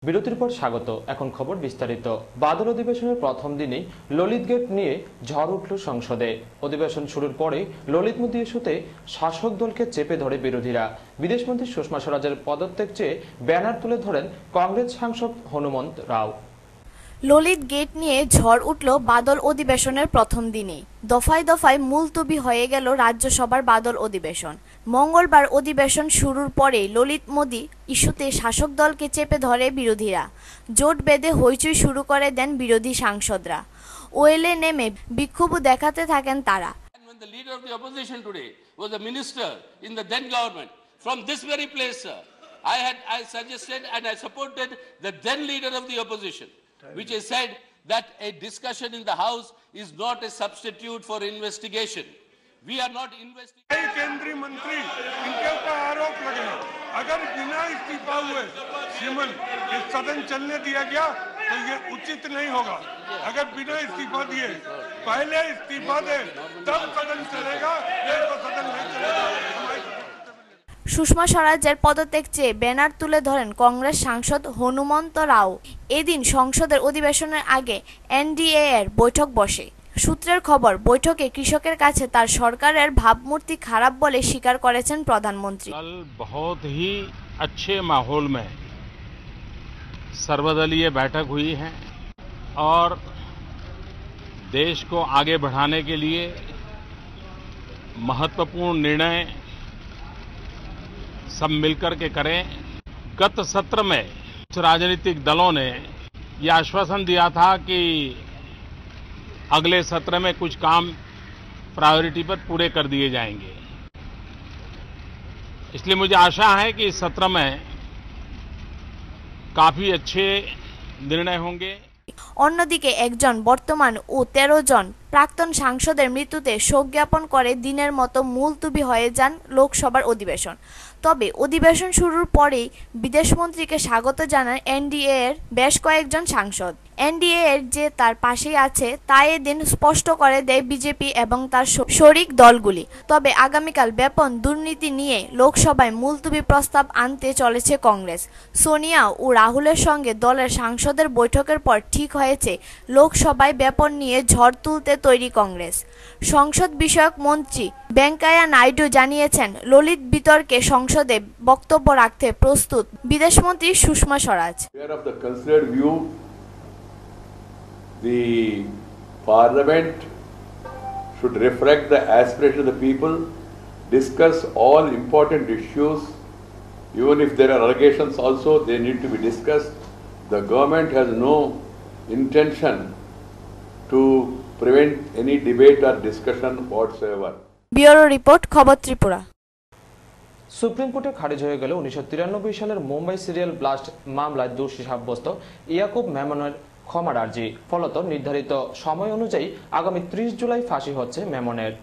বিরতির পর স্বাগত। এখন খবর বিস্তারিত। বাদল অধিবেশনের প্রথম দিনেই ললিত গেট নিয়ে ঝড় উঠল সংসদে। অধিবেশন শুরুর পরে ললিত মোদী ইস্যুতে শাসক দলকে চেপে ধরে বিরোধীরা। বিদেশমন্ত্রী সুষমা স্বরাজের পদত্যাগ চেয়ে ব্যানার তুলে ধরেন কংগ্রেস সাংসদ হনুমন্ত রাও। ললিত গেট নিয়ে ঝড় উঠল বাদল অধিবেশনের প্রথম দিনে। দফায় দফায় মুলতবি হয়ে গেল রাজ্যসভার বাদল অধিবেশন। মঙ্গলবার অধিবেশন শুরুর পরে ললিত মোদী ইস্যুতে শাসক দলকে চেপে ধরে বিরোধীরা। জোট বেঁধে হইচই শুরু করে দেন বিরোধী সাংসদরা। ওয়েলে নেমে বিক্ষোভ দেখাতে থাকেন তারা। The leader of the opposition today was a minister in the then government. From this very place, sir, I suggested and I supported the then leader of the opposition, which has said that a discussion in the House is not a substitute for investigation. We are not investigating. केंद्रीय मंत्री इनके ऊपर आरोप लगे, अगर बिना इस्तीफा हुए सिमल ये सदन चलने दिया गया तो ये उचित नहीं होगा। अगर बिना इस्तीफा दिए पहले इस्तीफा दे तब सदन चलेगा, ये तो सदन नहीं चलेगा। সুষমা স্বরাজের পদত্যাগ চেয়ে ব্যানার তুলে ধরেন কংগ্রেস সাংসদ হনুমন্ত রাও। এদিন সংসদের অধিবেশনের আগে এনডিএ এর বৈঠক বসে। সূত্রের খবর, বৈঠকে কৃষকের কাছে তার সরকারের ভাবমূর্তি খারাপ বলে স্বীকার করেছেন প্রধানমন্ত্রী। कल बहुत ही अच्छे माहौल में सर्वदलीय बैठक हुई है और देश को आगे बढ़ाने के लिए महत्वपूर्ण निर्णय सब मिलकर के करें। गत सत्र में कुछ राजनीतिक दलों ने ये आश्वासन दिया था कि अगले सत्र में कुछ काम प्रायोरिटी पर पूरे कर दिए जाएंगे। इसलिए मुझे आशा है कि इस सत्र में काफी अच्छे निर्णय होंगे। অন্যদিকে একজন বর্তমান ও 13 জন প্রাক্তন সাংসদের মৃত্যুতে শোক জ্ঞাপন করে দিনের মতো মুলতবি হয়ে যান লোকসভার অধিবেশন। তবে অধিবেশন শুরুর পরেই বিদেশমন্ত্রীকে স্বাগত জানান এনডিএ এর বেশ কয়েকজন সাংসদ। এনডিএ এর যে তার পাশেই আছে তা এদিন স্পষ্ট করে দেয় বিজেপি এবং তার শরিক দলগুলি। তবে আগামীকাল ব্যাপক দুর্নীতি নিয়ে লোকসভায় মুলতবি প্রস্তাব আনতে চলেছে কংগ্রেস। সোনিয়া ও রাহুলের সঙ্গে দলের সাংসদের বৈঠকের পর ঠিক হয়েছে লোকসভায় ব্যাপক নিয়ে ঝড় তুলতে তৈরি কংগ্রেস। সংসদ বিষয়ক মন্ত্রী ভেঙ্কাইয়া নাইডু জানিয়েছেন ললিত বিতর্কে সংসদে বক্তব্য রাখতে প্রস্তুত বিদেশমন্ত্রী Sushma Swaraj. The Parliament should reflect the aspiration of the people, discuss all important issues. Even if there are allegations also, they need to be discussed. The government has no intention to prevent any debate or discussion whatsoever. Bureau report, খবর Tripura. Supreme কোর্টে খারিজ হয়ে গেল 1993 সালের Mumbai serial blast মামলায় দোষী সাব্যস্ত ইয়াকুব মেমনের ক্ষমার আর্জি। ফলত নির্ধারিত সময় অনুযায়ী আগামী 30 জুলাই ফাঁসি হচ্ছে মেমনের।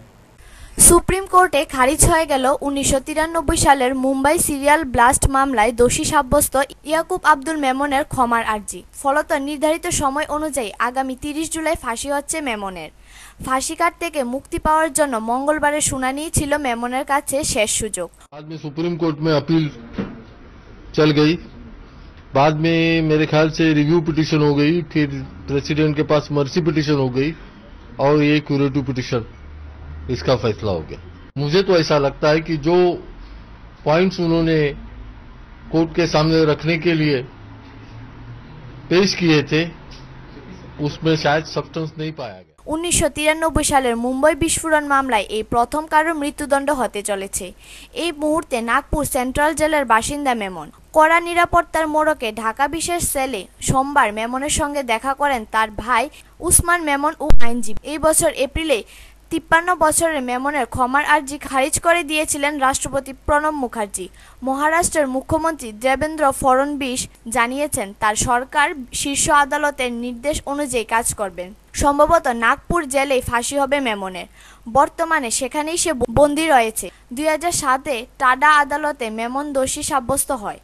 সুপ্রিম কোর্টে খারিজ হয়ে গেল 1993 সালের মুম্বাই সিরিয়াল ব্লাস্ট মামলায় দোষী সাব্যস্ত ইয়াকুব আব্দুল মেমনের ক্ষমার আর্জি। ফলত নির্ধারিত সময় অনুযায়ী আগামী 30 জুলাই ফাঁসি হচ্ছে মেমনের। ফাঁসি কাট থেকে মুক্তি পাওয়ার জন্য মঙ্গলবারের শুনানি ছিল মেমনের কাছে শেষ সুযোগ। बाद में सुप्रीम कोर्ट में अपील चल गई, बाद में मेरे ख्याल से रिव्यू पिटीशन हो गई, फिर प्रेसिडेंट के पास मर्सी पिटीशन हो गई और ये क्यूरेटिव पिटीशन, इसका फैसला हो गया। मुझे तो ऐसा लगता है कि जो पॉइंट्स उन्होंने कोर्ट के सामने रखने के लिए पेश किए थे उसमें शायद सब्सटेंस नहीं पाया गया। 1993 সালের মুম্বাই বিস্ফোরণ মামলায় এই প্রথম কারো মৃত্যুদণ্ড হতে চলেছে। এই মুহূর্তে নাগপুর সেন্ট্রাল জেলের বাসিন্দা মেমন। কড়া নিরাপত্তার মোড়কে ঢাকা বিশেষ সেলে সোমবার মেমনের সঙ্গে দেখা করেন তার ভাই উসমান মেমন ও আইনজীবী। এই বছর এপ্রিলে 53 বছরের মেমনের ক্ষমার আর্জি খারিজ করে দিয়েছিলেন রাষ্ট্রপতি প্রণব মুখার্জি। মহারাষ্ট্রের মুখ্যমন্ত্রী দেবেন্দ্র ফড়নবিস জানিয়েছেন তার সরকার শীর্ষ আদালতের নির্দেশ অনুযায়ী কাজ করবেন। সম্ভবত নাগপুর জেলেই ফাঁসি হবে মেমনের। বর্তমানে সেখানেই সে বন্দী রয়েছে। 2007-এ টাডা আদালতে মেমন দোষী সাব্যস্ত হয়।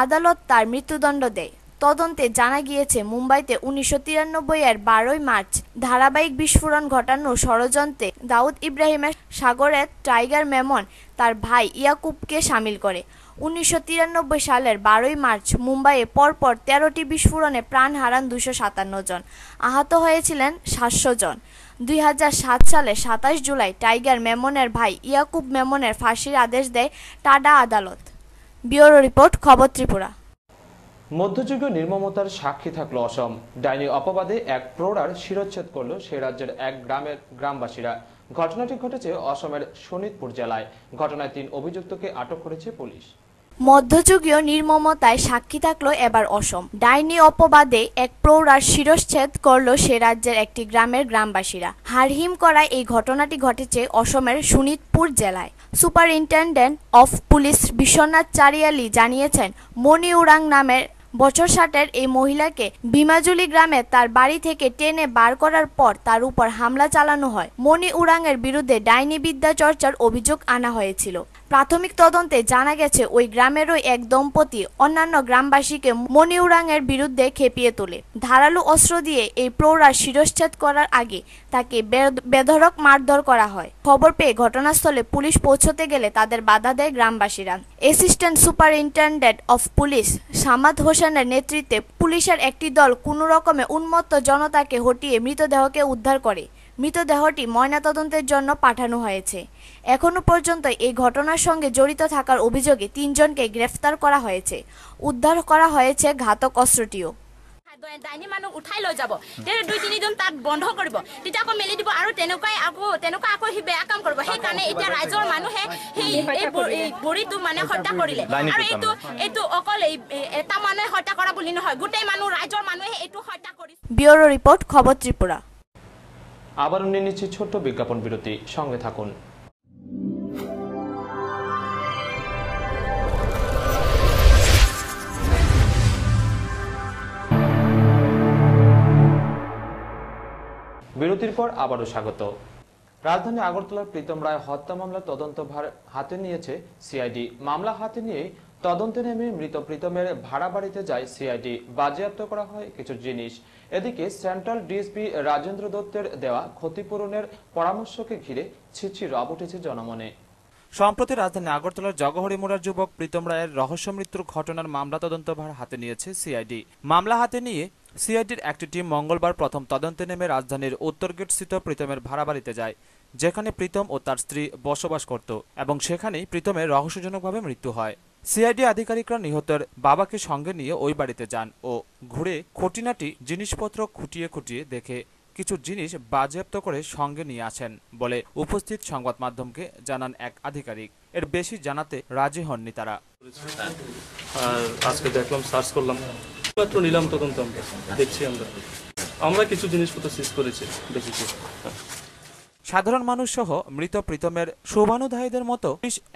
আদালত তার মৃত্যুদণ্ড দেয়। তদন্তে জানা গিয়েছে মুম্বাইতে 1993-এর 12 মার্চ ধারাবাহিক বিস্ফোরণ ঘটানোর ষড়যন্ত্রে দাউদ ইব্রাহিমের সাগরের টাইগার মেমন তার ভাই ইয়াকুবকে শামিল করে। 1993 সালের 12 মার্চ মুম্বাইয়ে পরপর 13টি বিস্ফোরণে প্রাণ হারান 257 জন, আহত হয়েছিলেন 700 জন। 2007 সালে 27 জুলাই টাইগার মেমনের ভাই ইয়াকুব মেমনের ফাঁসির আদেশ দেয় টাডা আদালত। ব্যুরো রিপোর্ট, খবর ত্রিপুরা। মধ্যযুগীয় নির্মমতার সাক্ষী থাকলো অসম। ডাইনি অপবাদে এক প্রৌঢ়ার শিরচ্ছেদ করল সে রাজ্যের এক গ্রামের গ্রামবাসীরা। ঘটনাটি ঘটেছে অসমের শোণিতপুর জেলায়। ঘটনায় 3 অভিযুক্তকে আটক করেছে পুলিশ। মধ্যযুগীয় নির্মমতায় সাক্ষী থাকলো এবার অসম। ডাইনি অপবাদে এক প্রৌঢ়ার শিরচ্ছেদ করল সে রাজ্যের একটি গ্রামের গ্রামবাসীরা। হাড়হিম করা এই ঘটনাটি ঘটেছে অসমের শোণিতপুর জেলায়। সুপারিনটেন্ডেন্ট অফ পুলিশ বিশ্বনাথ চারিয়ালি জানিয়েছেন, মণি উরাং নামের বছর 60-এর এই মহিলাকে ভীমাজুলি গ্রামে তার বাড়ি থেকে টেনে বার করার পর তার উপর হামলা চালানো হয়। মণি উরাংয়ের বিরুদ্ধে ডাইনি বিদ্যা চর্চার অভিযোগ আনা হয়েছিল। প্রাথমিক তদন্তে জানা গেছে ওই গ্রামেরই এক দম্পতি অন্যান্য গ্রামবাসীকে মণি উরাংয়ের বিরুদ্ধে খেপিয়ে তোলে। ধারালো অস্ত্র দিয়ে এই প্রৌঢ়ার শিরচ্ছেদ করার আগে তাকে বেধড়ক মারধর করা হয়। খবর পেয়ে ঘটনাস্থলে পুলিশ পৌঁছতে গেলে তাদের বাধা দেয় গ্রামবাসীরা। Assistant superintendent of police Samad হোসেনের নেতৃত্বে পুলিশের একটি দল কোনো রকমে উন্মত্ত জনতাকে হটিয়ে মৃতদেহকে উদ্ধার করে। মৃতদেহটি ময়নাতদন্তের জন্য পাঠানো হয়েছে। এখনো পর্যন্ত এই ঘটনার সঙ্গে জড়িত থাকার অভিযোগে 3 জনকে গ্রেফতার করা হয়েছে। উদ্ধার করা হয়েছে ঘাতক অস্ত্রটিও। ডাইনি মানুহ উঠাই লৈ যাব, 2-3 জন তাত বন্ধ কৰিব, তেতিয়া আকৌ মেলি দিব আৰু তেনেকুৱা আকৌ সি বেয়া কাম কৰিব। সেইকাৰণে এতিয়া ৰাইজৰ মানুহে সেই বুঢ়ীটো মানে হত্যা কৰিলে। আৰু এইটো অকল এটা মানুহে হত্যা কৰা বুলি নহয়, গোটেই মানুহ ৰাইজৰ মানুহে এইটো হত্যা কৰিছে। ব্যুরো রিপোর্ট, খবর ত্রিপুরা। আবার নিয়ে নিচ্ছি ছোট্ট বিজ্ঞাপন বিরতি, সঙ্গে থাকুন। বিরতির পর আবারও স্বাগত। রাজধানী আগরতলার প্রীতম রায় হত্যা মামলার তদন্তভার হাতে নিয়েছে সিআইডি। মামলা হাতে নিয়ে তদন্তে নেমে মৃত প্রীতমের ভাড়া বাড়িতে যায় সিআইডি। বাজেয়াপ্ত করা হয় কিছু জিনিস। এদিকে সেন্ট্রাল ডিএসপি রাজেন্দ্র দত্তের দেওয়া ক্ষতিপূরণের পরামর্শকে ঘিরে ছিছি রব উঠেছে জনমনে। সম্প্রতি রাজধানী আগরতলার জগহরিমোড়ার যুবক প্রীতম রায়ের রহস্য মৃত্যুর ঘটনার মামলা তদন্তভার হাতে নিয়েছে সিআইডি। মামলা হাতে নিয়ে সিআইডির একটি টিম মঙ্গলবার প্রথম তদন্তে নেমে রাজধানীর উত্তর গেট স্থিত প্রীতমের ভাড়া বাড়িতে যায়, যেখানে প্রীতম ও তার স্ত্রী বসবাস করত এবং সেখানেই প্রীতমের রহস্যজনকভাবে মৃত্যু হয়। সিআইডি আধিকারিকরা নিহতের বাবাকে সঙ্গে নিয়ে ওই বাড়িতে যান ও ঘুরে খুঁটিনাটি জিনিসপত্র খুঁটিয়ে দেখে কিছু জিনিস বাজেয়াপ্ত করে সঙ্গে নিয়ে আসেন বলে উপস্থিত সংবাদ মাধ্যমকে জানান এক আধিকারিক। এর বেশি জানাতে রাজি হননি তারা। আজকে দেখলাম, সার্চ করলাম, মাত্র নিলাম তদন্ত দেখছি আমরা কিছু জিনিসপত্র সিজ করেছি, দেখেছি। সাধারণ মানুষ সহ মৃত প্রীতমের শুভানুধ্যায়ীদের মতো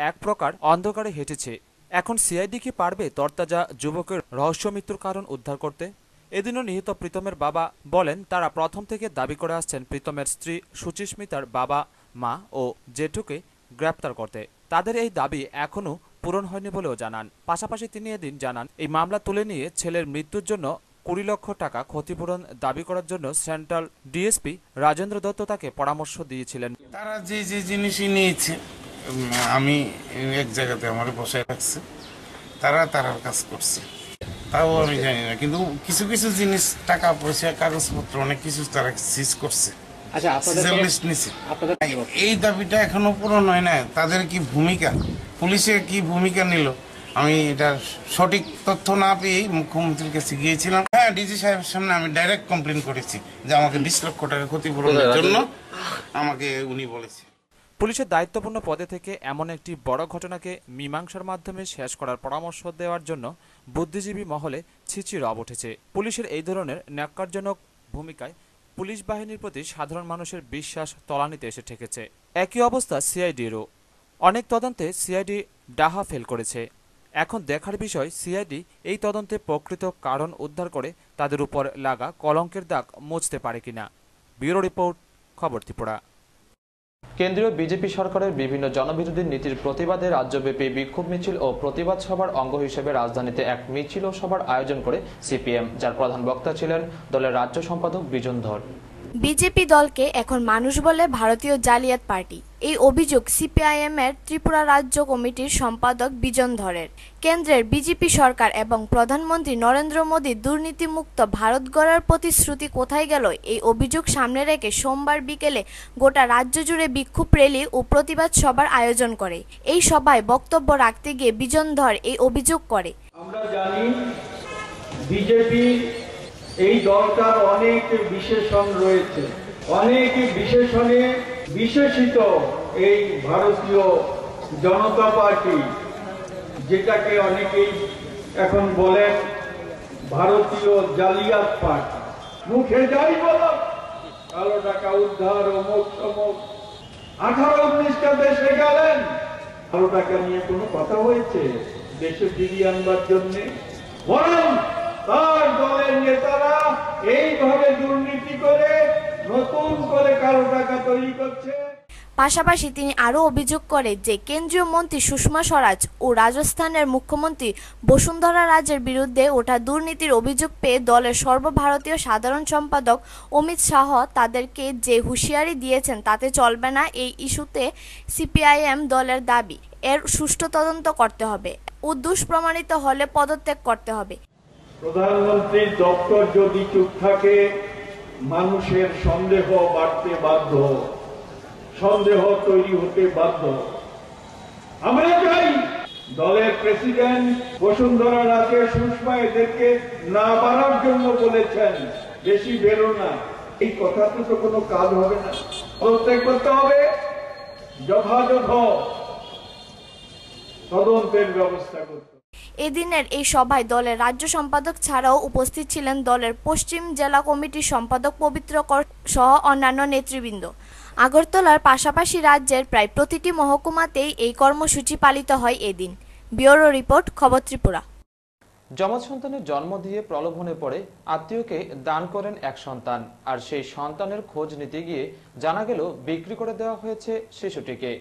এক প্রকার অন্ধকারে হেঁটেছে। এখন সিআইডি কি পারবে তরতাজা যুবকের রহস্য মৃত্যুর কারণ উদ্ধার করতে? এদিনও নিহত প্রীতমের বাবা বলেন, তারা প্রথম থেকে দাবি করে আসছেন প্রীতমের স্ত্রী সুচিস্মিতার বাবা, মা ও জেঠুকে গ্রেপ্তার করতে। তাদের এই দাবি এখনো পূরণ হয়নি বলেও জানান। পাশাপাশি তিনি এদিন জানান, এই মামলা তুলে নিয়ে ছেলের মৃত্যুর জন্য 20 লক্ষ টাকা ক্ষতিপূরণ দাবি করার জন্য সেন্ট্রাল ডিএসপি রাজেন্দ্র দত্ত তাকে পরামর্শ দিয়েছিলেন। তারা যে জিনিসই নিয়েছে, আমি এক জায়গাতে আমার বসায় রাখছে, তার কাজ করছে, তাও আমি জানি না। কিন্তু কিছু কিছু জিনিস, টাকা পয়সা, কাগজপত্র অনেক কিছু তারা সিজ করছে। এই দাবিটা এখনো পূরণ হয় না। তাদের কি ভূমিকা, পুলিশের কি ভূমিকা নিল, আমি এটা সঠিক তথ্য না পেয়ে মুখ্যমন্ত্রীর কাছে গিয়েছিলাম। হ্যাঁ, ডিজি সাহেবের সামনে আমি ডাইরেক্ট কমপ্লেন করেছি যে আমাকে 20 লক্ষ টাকা ক্ষতিপূরণের জন্য আমাকে উনি বলেছে। পুলিশের দায়িত্বপূর্ণ পদে থেকে এমন একটি বড় ঘটনাকে মীমাংসার মাধ্যমে শেষ করার পরামর্শ দেওয়ার জন্য বুদ্ধিজীবী মহলে ছিছি রব উঠেছে। পুলিশের এই ধরনের ন্যাক্কারজনক ভূমিকায় পুলিশ বাহিনীর প্রতি সাধারণ মানুষের বিশ্বাস তলানিতে এসে ঠেকেছে। একই অবস্থা সিআইডিরও। অনেক তদন্তে সিআইডি ডাহা ফেল করেছে। এখন দেখার বিষয় সিআইডি এই তদন্তে প্রকৃত কারণ উদ্ধার করে তাদের উপর লাগা কলঙ্কের দাগ মুছতে পারে কিনা। ব্যুরো রিপোর্ট, খবর ত্রিপুরা। কেন্দ্রীয় বিজেপি সরকারের বিভিন্ন জনবিরোধী নীতির প্রতিবাদে রাজ্যব্যাপী বিক্ষোভ মিছিল ও প্রতিবাদ সভার অঙ্গ হিসেবে রাজধানীতে এক মিছিল ও সভার আয়োজন করে সিপিএম, যার প্রধান বক্তা ছিলেন দলের রাজ্য সম্পাদক বিজন ধর। বিজেপি দলকে এখন মানুষ বলে ভারতীয় জালিয়াত পার্টি, এই অভিযোগ সিপিআইএম এর ত্রিপুরা রাজ্য কমিটির সম্পাদক বিজন ধরের। কেন্দ্রের বিজেপি সরকার এবং প্রধানমন্ত্রী নরেন্দ্র মোদী দুর্নীতিমুক্ত ভারত গড়ার প্রতিশ্রুতি কোথায় গেল, এই অভিযোগ সামনে রেখে সোমবার বিকেলে গোটা রাজ্য জুড়ে বিক্ষোভ র্যালি ও প্রতিবাদ সভার আয়োজন করে। এই সভায় বক্তব্য রাখতে গিয়ে বিজন ধর এই অভিযোগ করে। আমরা জানি বিজেপি এই দলটার অনেক বিশেষণ রয়েছে, অনেক বিশেষণে বিশেষিত এই ভারতীয় জনতা পার্টি, যেটাকে অনেকেই এখন বলেন ভারতীয় জালিয়াত পার্টি। মুখে যাই বলো কালো টাকা উদ্ধার অমুক তমুক, 18-19টা দেশে গেলেন, কালো টাকা নিয়ে কোনো কথা হয়েছে দেশে ফিরিয়ে আনবার জন্য? বরং তার দলের নেতারা এইভাবে দুর্নীতি করে নতুন করে কালো টাকা তৈরি করছে। পাশাপাশি তিনি আরও অভিযোগ করে যে কেন্দ্রীয় মন্ত্রী সুষমা স্বরাজ ও রাজস্থানের মুখ্যমন্ত্রী বসুন্ধরা রাজের বিরুদ্ধে ওঠা দুর্নীতির অভিযোগ পেয়ে দলের সর্বভারতীয় সাধারণ সম্পাদক অমিত শাহ তাদেরকে যে হুঁশিয়ারি দিয়েছেন তাতে চলবে না। এই ইস্যুতে সিপিআইএম দলের দাবি, এর সুষ্ঠু তদন্ত করতে হবে ও দুষ্প্রমাণিত হলে পদত্যাগ করতে হবে। প্রধানমন্ত্রীর দপ্তর যদি চুপ থাকে, মানুষের সন্দেহ বাড়তে বাধ্য, সন্দেহ তৈরি হতে বাধ্য। আমরা চাই দলের প্রেসিডেন্ট বসুন্ধরা রাজে সুষমা এদেরকে না বাড়ার জন্য বলেছেন, বেশি বেরো না। এই কথাতে তো কোনো কাজ হবে না, পদত্যাগ করতে হবে, যথাযথ তদন্তের ব্যবস্থা করতে। এদিনের এই সভায় দলের রাজ্য সম্পাদক ছাড়াও উপস্থিত ছিলেন দলের পশ্চিম জেলা কমিটির সম্পাদক পবিত্র কর সহ অন্যান্য নেতৃবৃন্দ। আগরতলার পাশাপাশি রাজ্যের প্রায় প্রতিটি মহকুমাতেই এই কর্মসূচি পালিত হয় এদিন। ব্যুরো রিপোর্ট, খবর ত্রিপুরা। যমজ সন্তানের জন্ম দিয়ে প্রলোভনে পড়ে আত্মীয়কে দান করেন এক সন্তান, আর সেই সন্তানের খোঁজ নিতে গিয়ে জানা গেল বিক্রি করে দেওয়া হয়েছে শিশুটিকে।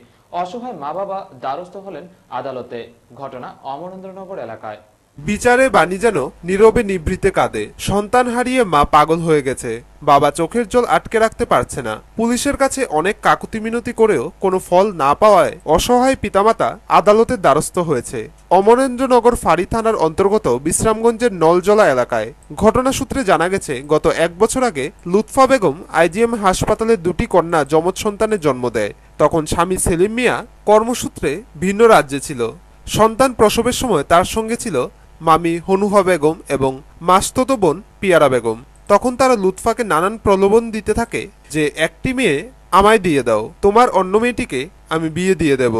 অসহায় মা বাবা দ্বারস্থ হলেন আদালতে। ঘটনা অমরেন্দ্রনগর এলাকায়। বিচারে বাণী যেন নীরবে নিভৃতে কাঁদে। সন্তান হারিয়ে মা পাগল হয়ে গেছে, বাবা চোখের জল আটকে রাখতে পারছে না। পুলিশের কাছে অনেক কাকুতি মিনতি করেও কোনো ফল না পাওয়ায় অসহায় পিতামাতা আদালতের দ্বারস্থ হয়েছে। অমরেন্দ্রনগর ফাঁড়ি থানার অন্তর্গত বিশ্রামগঞ্জের নলজলা এলাকায়। ঘটনা সূত্রে জানা গেছে, গত 1 বছর আগে লুৎফা বেগম আইজিএম হাসপাতালে 2টি কন্যা যমজ সন্তানের জন্ম দেয়। তখন স্বামী সেলিম মিয়া কর্মসূত্রে ভিন্ন রাজ্যে ছিল। সন্তান প্রসবের সময় তার সঙ্গে ছিল মামি হনুহা বেগম এবং মাসতুতো বোন পিয়ারা বেগম। তখন তারা লুৎফাকে নানান প্রলোভন দিতে থাকে যে একটি মেয়ে আমায় দিয়ে দাও, তোমার অন্য মেয়েটিকে আমি বিয়ে দিয়ে দেব।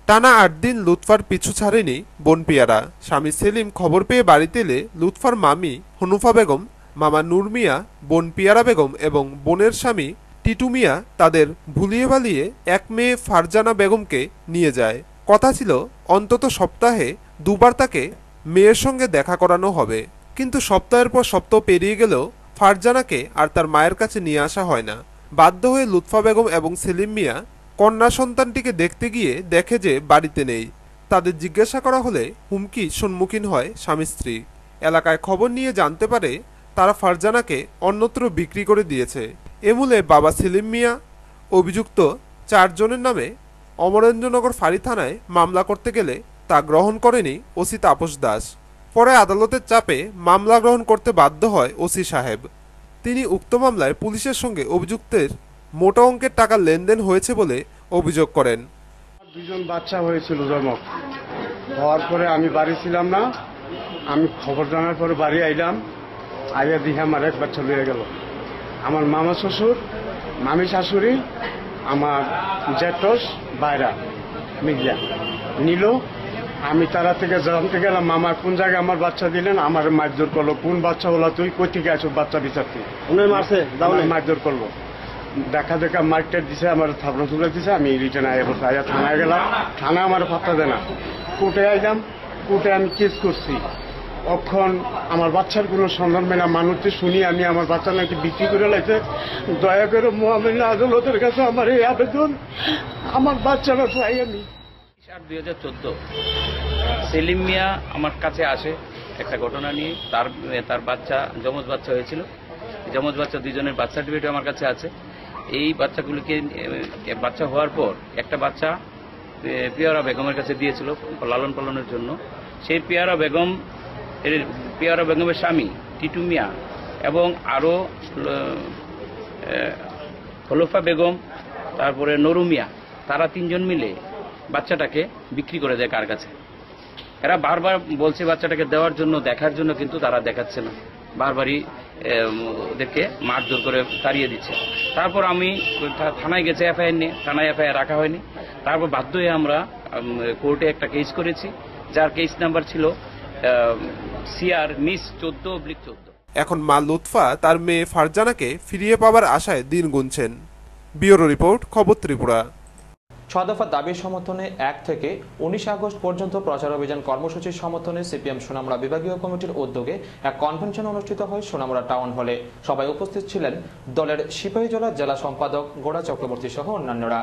টানা 8 দিন লুৎফার পিছু ছাড়েনি বোন পিয়ারা। স্বামী সেলিম খবর পেয়ে বাড়িতে এলে লুৎফার মামি হনুফা বেগম, মামা নূর মিয়া, বোন পিয়ারা বেগম এবং বোনের স্বামী টিটু মিয়া তাদের ভুলিয়ে ভালিয়ে এক মেয়ে ফারজানা বেগমকে নিয়ে যায়। কথা ছিল অন্তত সপ্তাহে 2 বার তাকে মেয়ের সঙ্গে দেখা করানো হবে। কিন্তু সপ্তাহের পর সপ্তাহ পেরিয়ে গেলেও ফারজানাকে আর তার মায়ের কাছে নিয়ে আসা হয় না। বাধ্য হয়ে লুৎফা বেগম এবং সেলিম মিয়া কন্যা সন্তানটিকে দেখতে গিয়ে দেখে যে বাড়িতে নেই। তাদের জিজ্ঞাসা করা হলে হুমকি সম্মুখীন হয় স্বামী স্ত্রী। এলাকায় খবর নিয়ে জানতে পারে তারা ফারজানাকে অন্যত্র বিক্রি করে দিয়েছে। এমূলে বাবা সেলিম মিয়া অভিযুক্ত 4 জনের নামে অমরেন্দ্রনগর ফাঁড়ি থানায় মামলা করতে গেলে তা গ্রহণ করেনি ওসি তাপস দাস। পরে আদালতের চাপে মামলা গ্রহণ করতে বাধ্য হয় ওসি সাহেব। তিনি উক্ত মামলায় পুলিশের সঙ্গে অভিযুক্তের মোটা অঙ্কের টাকা লেনদেন হয়েছে বলে অভিযোগ করেন। 2জন বাচ্চা হয়েছিল জন্ম হওয়ার পরে আমি বাড়ি ছিলাম না। আমি খবর জানার পরে বাড়ি আইলাম, আইয়া দিয়ে আমার 1 বাচ্চা বেড়ে গেল। আমার মামা শ্বশুর, মামি শাশুড়ি, আমার জ্যাঠস বাইরা মিডিয়া নিল। আমি তারা থেকে জানতে গেলাম মামা কোন জায়গায় আমার বাচ্চা দিলেন। আমার মারধর করলো, কোন বাচ্চা হলো তুই, কই থেকে আসো বাচ্চা বিচারতে, মারছে মারধর করলো। দেখা দেখা মার্কেট দিছে, আমার থাপড়া তুলে দিছে। আমি রিটার্ন আইয়া থানায় গেলাম, থানা আমার পাত্তা দেয় না। কোর্টে আইলাম, কোর্টে আমি কেস করছি। অক্ষণ আমার বাচ্চার কোনো সন্ধান মেলা মানুষকে শুনি আমি আমার বাচ্চা নাকি বিক্রি করে লাগছে। দয়া করে মহামান্য আদালতের কাছে আমার এই আবেদন, আমার বাচ্চারা চাই আমি। 2014 সেলিম মিয়া আমার কাছে আসে একটা ঘটনা নিয়ে। তার বাচ্চা যমজ বাচ্চা হয়েছিল, যমজ বাচ্চা 2 জনের বার্থ সার্টিফিকেট আমার কাছে আছে। এই বাচ্চাগুলিকে বাচ্চা হওয়ার পর একটা বাচ্চা পিয়ারা বেগমের কাছে দিয়েছিল লালন পালনের জন্য। সেই পিয়ারা বেগমের স্বামী টিটু মিয়া এবং আরও খলিফা বেগম, তারপরে নুরু মিয়া, তারা 3 জন মিলে বাচ্চাটাকে বিক্রি করে দেয় কার কাছে। এরা বারবার বলছে বাচ্চাটাকে দেওয়ার জন্য, দেখার জন্য, কিন্তু তারা দেখাচ্ছে না, বারবারই ওদেরকে মারধর করে তাড়িয়ে দিচ্ছে। তারপর আমি থানায় গেছে এফআইআর নিয়ে, থানায় এফআইআর রাখা হয়নি। তারপর বাধ্য হয়ে আমরা কোর্টে একটা কেস করেছি, যার কেস নাম্বার ছিল CR মিস 14/14। এখন মা লুৎফা তার মেয়ে ফারজানাকে ফিরিয়ে পাবার আশায় দিন গুনছেন। ব্যুরো রিপোর্ট, খবর ত্রিপুরা। 6 দফা দাবির সমর্থনে 1 থেকে 19 আগস্ট পর্যন্ত প্রচার অভিযান কর্মসূচির সমর্থনে সিপিএম সোনামুড়া বিভাগীয় কমিটির উদ্যোগে এক কনভেনশন অনুষ্ঠিত হয় সোনামুড়া টাউন হলে। সবাই উপস্থিত ছিলেন দলের সিপাহীজলা জেলা সম্পাদক গোড়া চক্রবর্তী সহ অন্যান্যরা।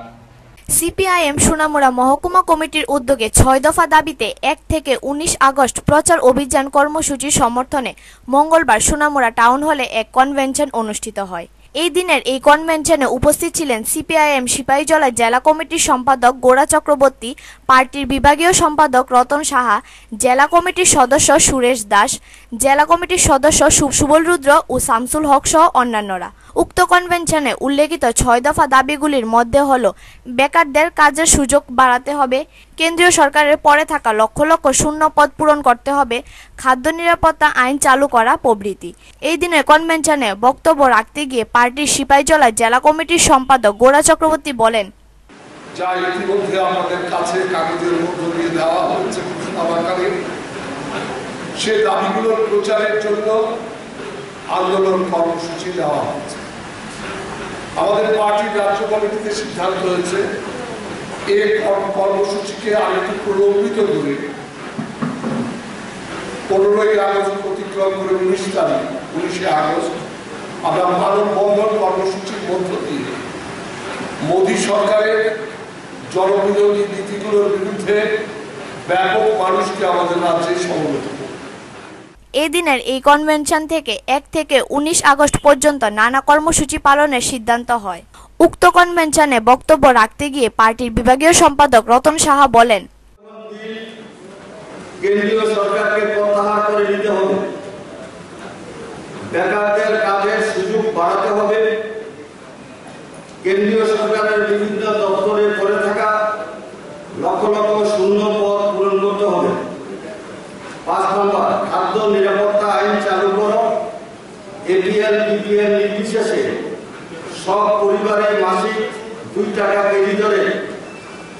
সিপিআইএম সোনামুড়া মহকুমা কমিটির উদ্যোগে 6 দফা দাবিতে 1 থেকে 19 আগস্ট প্রচার অভিযান কর্মসূচির সমর্থনে মঙ্গলবার সোনামুড়া টাউন হলে এক কনভেনশন অনুষ্ঠিত হয়। এই দিনের এই কনভেনশনে উপস্থিত ছিলেন সিপিআইএম সিপাহীজলা জেলা কমিটির সম্পাদক গোড়া চক্রবর্তী, পার্টির বিভাগীয় সম্পাদক রতন সাহা, জেলা কমিটির সদস্য সুরেশ দাস, জেলা কমিটির সদস্য সুবল রুদ্র ও শামসুল হক সহ অন্যান্যরা। উক্ত কনভেনশনে উল্লেখিত 6 দফা দাবিগুলির মধ্যে হল বেকারদের কাজের সুযোগ বাড়াতে হবে, কেন্দ্রীয় সরকারের পরে থাকা লক্ষ লক্ষ শূন্য পদ পূরণ করতে হবে, খাদ্য নিরাপত্তা আইন চালু করা প্রভৃতি। এই দিনের কনভেনশনে বক্তব্য রাখতে গিয়ে পার্টির সিপাহীজলা জেলা কমিটির সম্পাদক গোড়া চক্রবর্তী বলেন, যা ইতিমধ্যে আমাদের কাছে কাগজের মধ্য দিয়ে দেওয়া হচ্ছে ঘোষণাবাকারে, সে দাবিগুলোর প্রচারের জন্য আন্দোলন কর্মসূচি দেওয়া হচ্ছে। আমাদের পার্টির রাজ্য কমিটিতে সিদ্ধান্ত হয়েছে এই কর্মসূচিকে আরেকটু প্রলম্বিত করে 15ই আগস্ট অতিক্রম করে 19 আগস্ট আমরা মানববন্ধন কর্মসূচির মধ্য দিয়ে মোদী সরকারের জনবিরোধী নীতিগুলোর বিরুদ্ধে ব্যাপক মানুষকে আমাদের রাজ্যে সমবেত করব। এই দিনের এই কনভেনশন থেকে 1 থেকে 19 আগস্ট পর্যন্ত নানা কর্মসূচি পালনের সিদ্ধান্ত হয়। উক্ত কনভেনশনে বক্তব্য রাখতে গিয়ে পার্টির বিভাগীয় সম্পাদক রতন সাহা বলেন, কেন্দ্রীয় সরকারকে প্রত্যাহার করে নিতে হবে, বেকারদের কাজের সুযোগ বাড়াতে হবে, কেন্দ্রীয় সরকারের বিভিন্ন দপ্তরে পড়ে থাকা লক্ষ লক্ষ শূন্য পদ পূরণ করতে হবে। 5 নম্বর, খাদ্য নিরাপত্তা আইন চালু করো, APL BPL নির্বিশেষে সব পরিবারে মাসিক 2 টাকা কেজি দরে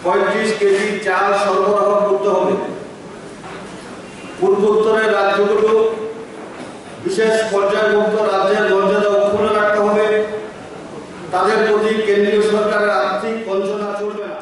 35 কেজি চাল সরবরাহ করতে হবে। পূর্বোত্তরের রাজ্যগুলো বিশেষ পর্যায়ভুক্ত রাজ্যের মর্যাদা অক্ষুণ্ণ রাখতে হবে, তাদের প্রতি কেন্দ্রীয় সরকারের আর্থিক বঞ্চনা চলবে না।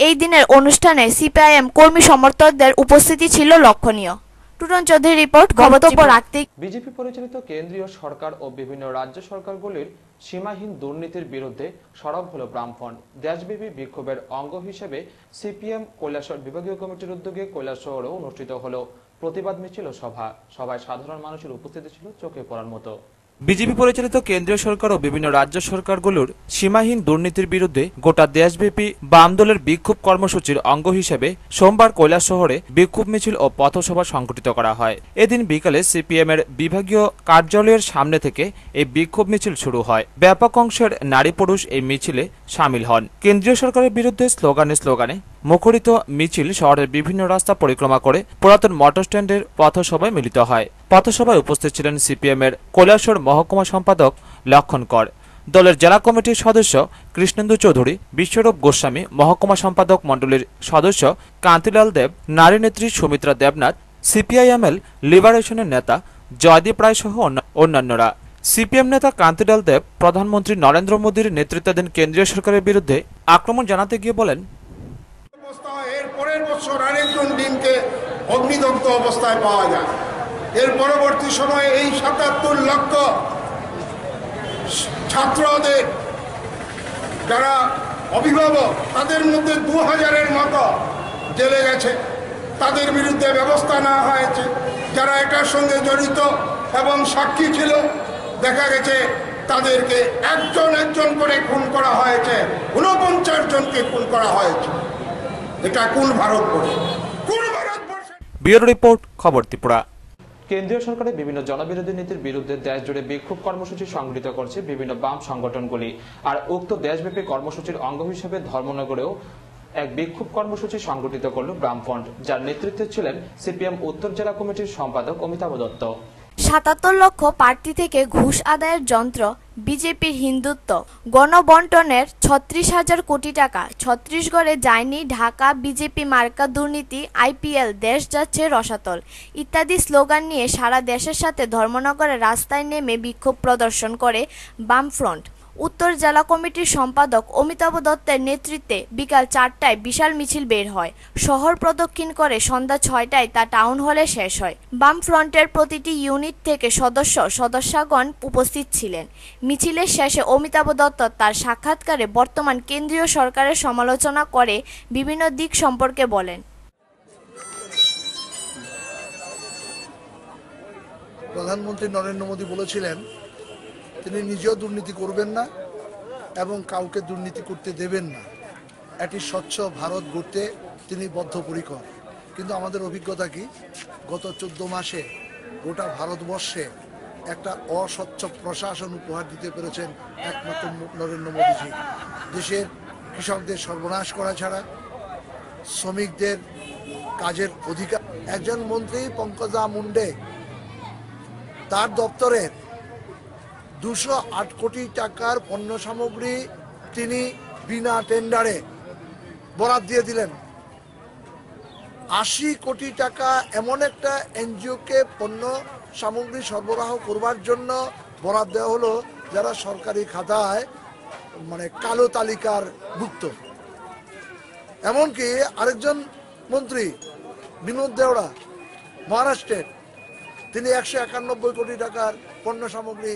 এই দিনের অনুষ্ঠানে সিপিআইএম কর্মী সমর্থকদের উপস্থিতি ছিল লক্ষণীয়। Two-tone Chowdhury report. বক্তব্য রাখতে বিজেপি পরিচালিত কেন্দ্রীয় সরকার ও বিভিন্ন রাজ্য সরকারগুলির সীমাহীন দুর্নীতির বিরুদ্ধে সরব হল বামফ্রন্ট। দেশব্যাপী বিক্ষোভের অঙ্গ হিসেবে সিপিএম কৈলাসহর বিভাগীয় কমিটির উদ্যোগে কৈলাসহরেও অনুষ্ঠিত হল প্রতিবাদ মিছিল ও সভা। সভায় সাধারণ মানুষের উপস্থিতি ছিল চোখে পড়ার মতো। বিজেপি পরিচালিত কেন্দ্রীয় সরকার ও বিভিন্ন রাজ্য সরকারগুলোর সীমাহীন দুর্নীতির বিরুদ্ধে গোটা দেশব্যাপী বাম দলের বিক্ষোভ কর্মসূচির অঙ্গ হিসেবে সোমবার কৈলাসহরে বিক্ষোভ মিছিল ও পথসভা সংগঠিত করা হয়। এদিন বিকালে সিপিএম এর বিভাগীয় কার্যালয়ের সামনে থেকে এই বিক্ষোভ মিছিল শুরু হয়। ব্যাপক অংশের নারী পুরুষ এই মিছিলে সামিল হন। কেন্দ্রীয় সরকারের বিরুদ্ধে স্লোগানে মুখরিত মিছিল শহরের বিভিন্ন রাস্তা পরিক্রমা করে পুরাতন মোটর স্ট্যান্ডের পথসভায় মিলিত হয়। পথসভায় উপস্থিত ছিলেন সিপিএম এর কৈলাসহর মহকুমা সম্পাদক লক্ষণ কর, দলের জেলা কমিটির সদস্য কৃষ্ণেন্দু চৌধুরী, বিশ্বরূপ গোস্বামী, মহকুমা সম্পাদক মণ্ডলীর সদস্য কান্তিলাল দেব, নারী নেত্রী সুমিত্রা দেবনাথ, সিপিআইএমএল লিবারেশনের নেতা জয়দীপ রায় সহ অন্যান্যরা। সিপিএম নেতা কান্তিলাল দেব প্রধানমন্ত্রী নরেন্দ্র মোদীর নেতৃত্বাধীন কেন্দ্রীয় সরকারের বিরুদ্ধে আক্রমণ জানাতে গিয়ে বলেন, এর পরের বছর আরেকজন ডিমকে অগ্নিদগ্ধ অবস্থায় পাওয়া যায়। এর পরবর্তী সময়ে এই ৭৭ লক্ষ ছাত্রদের যারা অভিভাবক, তাদের মধ্যে ২০০০-এর মতো জেলে গেছে, তাদের বিরুদ্ধে ব্যবস্থা নেওয়া হয়েছে। যারা এটার সঙ্গে জড়িত এবং সাক্ষী ছিল। দেখা গেছে তাদেরকে একজন একজন করে খুন করা হয়েছে, 49 জনকে খুন করা হয়েছে। এটা কোন ভারতবর্ষ? কোন ভারতবর্ষ? ব্যুরো রিপোর্ট, খবর ত্রিপুরা। কেন্দ্রীয় সরকারের বিভিন্ন জনবিরোধী নীতির বিরুদ্ধে দেশ জুড়ে বিক্ষোভ কর্মসূচি সংগঠিত করছে বিভিন্ন বাম সংগঠনগুলি। আর উক্ত দেশব্যাপী কর্মসূচির অঙ্গ হিসেবে ধর্মনগরেও এক বিক্ষোভ কর্মসূচি সংগঠিত করল বামফ্রন্ট, যার নেতৃত্বে ছিলেন সিপিএম উত্তর জেলা কমিটির সম্পাদক অমিতাভ দত্ত। ৭৭ লক্ষ প্রার্থী থেকে ঘুষ আদায়ের যন্ত্র বিজেপির হিন্দুত্ব, গণবন্টনের ৩৬,০০০ কোটি টাকা, ছত্তিশগড়ে যায়নি ঢাকা বিজেপি মার্কা দুর্নীতি, আইপিএল, দেশ যাচ্ছে রসাতল ইত্যাদি স্লোগান নিয়ে সারা দেশের সাথে ধর্মনগরের রাস্তায় নেমে বিক্ষোভ প্রদর্শন করে বামফ্রন্ট। উত্তর জেলা কমিটির সম্পাদক অমিতাভ দত্তের নেতৃত্বে বিকাল ৪টায় বিশাল মিছিল বের হয়। শহর প্রদক্ষিণ করে সন্ধ্যা ৬টায় তা টাউন হলে শেষ হয়। বামফ্রন্টের প্রতিটি ইউনিট থেকে সদস্যগণ উপস্থিত ছিলেন। মিছিলের শেষে অমিতাভ দত্ত তার সাক্ষাৎকারে বর্তমান কেন্দ্রীয় সরকারের সমালোচনা করে বিভিন্ন দিক সম্পর্কে বলেন। প্রধানমন্ত্রী নরেন্দ্র মোদী বলেছিলেন তিনি নিজেও দুর্নীতি করবেন না এবং কাউকে দুর্নীতি করতে দেবেন না। একটি স্বচ্ছ ভারত গড়তে তিনি বদ্ধপরিকর। কিন্তু আমাদের অভিজ্ঞতা কি, গত 14 মাসে গোটা ভারতবর্ষে একটা অস্বচ্ছ প্রশাসন উপহার দিতে পেরেছেন একমাত্র নরেন্দ্র মোদীজি। দেশের কৃষকদের সর্বনাশ করা ছাড়া, শ্রমিকদের কাজের অধিকার। একজন মন্ত্রী পঙ্কজা মুন্ডে তার দপ্তরের 208 কোটি টাকার পণ্য সামগ্রী তিনি বিনা টেন্ডারে বরাদ দিয়ে দিলেন। 80 কোটি টাকা এমন একটা এনজিওকে পণ্য সামগ্রী সরবরাহ করবার জন্য বরাদ দেওয়া হলো যারা সরকারি খাতায় কালো তালিকার ভুক্ত। এমনকি আরেকজন মন্ত্রী বিনোদ দেওড়া মহারাষ্ট্রের, তিনি 191 কোটি টাকার পণ্য সামগ্রী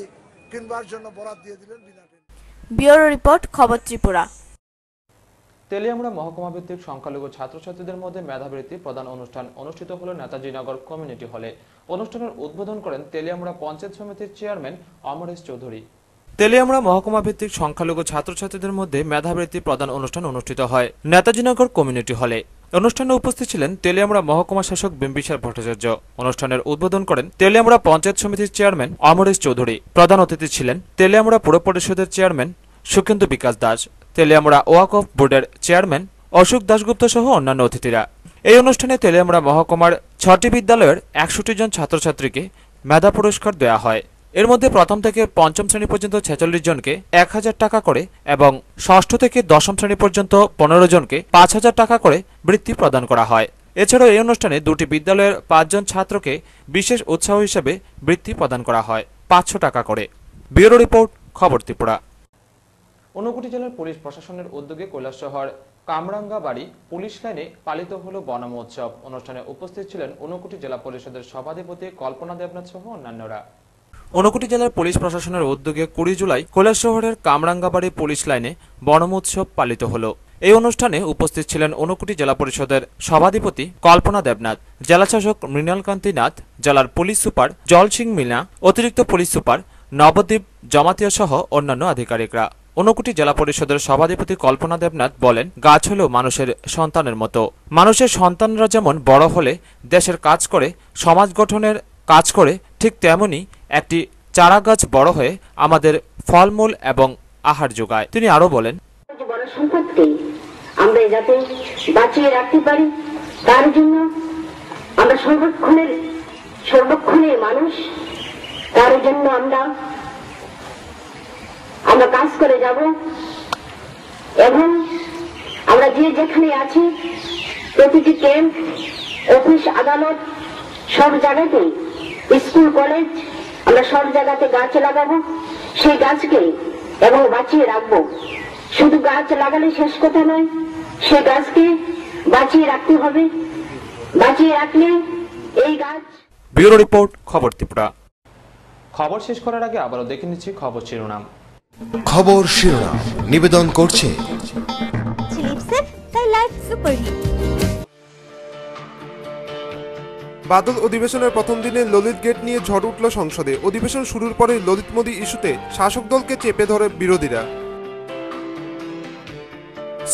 কিনবার জন্য বরাদ দিয়ে দিলেন বিনা টেন্ডারে। ব্যুরো রিপোর্ট, খবর ত্রিপুরা। তেলিয়ামুড়া মহকুমা ভিত্তিক সংখ্যালঘু ছাত্রছাত্রীদের মধ্যে মেধাবৃত্তি প্রদান অনুষ্ঠান অনুষ্ঠিত হল নেতাজি নগর কমিউনিটি হলে। অনুষ্ঠানের উদ্বোধন করেন তেলিয়ামুড়া পঞ্চায়েত সমিতির চেয়ারম্যান অমরেশ চৌধুরী। তেলিয়ামুড়া মহকুমা ভিত্তিক সংখ্যালঘু ছাত্রছাত্রীদের মধ্যে মেধাবৃত্তি প্রদান অনুষ্ঠান অনুষ্ঠিত হয় নেতাজি নগর কমিউনিটি হলে। অনুষ্ঠানে উপস্থিত ছিলেন তেলিয়ামুড়া মহকুমা শাসক বিম্বিসার ভট্টাচার্য। অনুষ্ঠানের উদ্বোধন করেন তেলিয়ামুড়া পঞ্চায়েত সমিতির চেয়ারম্যান অমরেশ চৌধুরী। প্রধান অতিথি ছিলেন তেলিয়ামুড়া পুর পরিষদের চেয়ারম্যান সুকেন্দু বিকাশ দাস, তেলিয়ামুড়া ওয়াকফ বোর্ডের চেয়ারম্যান অশোক দাশগুপ্ত সহ অন্যান্য অতিথিরা। এই অনুষ্ঠানে তেলিয়ামুড়া মহকুমার 6টি বিদ্যালয়ের 61 জন ছাত্রছাত্রীকে মেধা পুরস্কার দেওয়া হয়। এর মধ্যে প্রথম থেকে পঞ্চম শ্রেণী পর্যন্ত 46 জনকে 1000 টাকা করে এবং ষষ্ঠ থেকে দশম শ্রেণী পর্যন্ত 15 জনকে 5000 টাকা করে বৃত্তি প্রদান করা হয়। এছাড়াও এই অনুষ্ঠানে 2টি বিদ্যালয়ের 5 জন ছাত্রকে বিশেষ উৎসাহ হিসেবে বৃত্তি প্রদান করা হয় 500 টাকা করে। ব্যুরো রিপোর্ট, খবর ত্রিপুরা। ঊনকোটি জেলার পুলিশ প্রশাসনের উদ্যোগে কৈলাসহর কামরাঙ্গাবাড়ি পুলিশ লাইনে পালিত হল বনম উৎসব। অনুষ্ঠানে উপস্থিত ছিলেন ঊনকোটি জেলা পরিষদের সভাধিপতি কল্পনা দেবনাথ সহ অন্যান্যরা। ঊনকোটি জেলার পুলিশ প্রশাসনের উদ্যোগে 20 জুলাই কৈলাসহরের কামরাঙ্গাবাড়ি পুলিশ লাইনে বনম উৎসব পালিত হল। এই অনুষ্ঠানে উপস্থিত ছিলেন ঊনকোটি জেলা পরিষদের সভাধিপতি কল্পনা দেবনাথ, জেলাশাসক মৃণালকান্তি নাথ, জেলার পুলিশ সুপার জল সিং মিনা, অতিরিক্ত পুলিশ সুপার নবদ্বীপ জমাতিয়া সহ অন্যান্য আধিকারিকরা। ঊনকোটি জেলা পরিষদের সভাধিপতি কল্পনা দেবনাথ বলেন, গাছ হলো মানুষের সন্তানের মতো। মানুষের সন্তানরা যেমন বড় হলে দেশের কাজ করে, সমাজ গঠনের কাজ করে, ঠিক তেমনি একটি চারা গাছ বড় হয়ে আমাদের ফলমূল এবং আহার যোগায়। তিনি আরো বলেন, বড় সম্পদকে আমরা যাতে বাঁচিয়ে রাখতে পারি তার জন্য আমরা সর্বক্ষণের মানুষ, তার জন্য আমরা কাজ করে যাব এবং আমরা যে যেখানে আছি প্রতিটি ক্যাম্প, অফিস, আদালত, সব জায়গাতে, স্কুল, কলেজ, আমরা সব জায়গাতে গাছ লাগাবো। সেই গাছকে এবং বাঁচিয়ে রাখবো। শুধু গাছ লাগালে শেষ কথা নয়, সে গাছকে বাঁচিয়ে রাখতে হবে। বাঁচিয়ে রাখলে এই গাছ। ব্যুরো রিপোর্ট, খবর ত্রিপুরা। খবর শেষ করার আগে আবারও দেখে নিচ্ছি খবর শিরোনাম। খবর শিরোনাম নিবেদন করছে বাদল অধিবেশনের প্রথম দিনে ললিত গেট নিয়ে ঝড় উঠল সংসদে। অধিবেশন শুরুর পরে ললিত মোদী ইস্যুতে শাসক দলকে চেপে ধরে বিরোধীরা।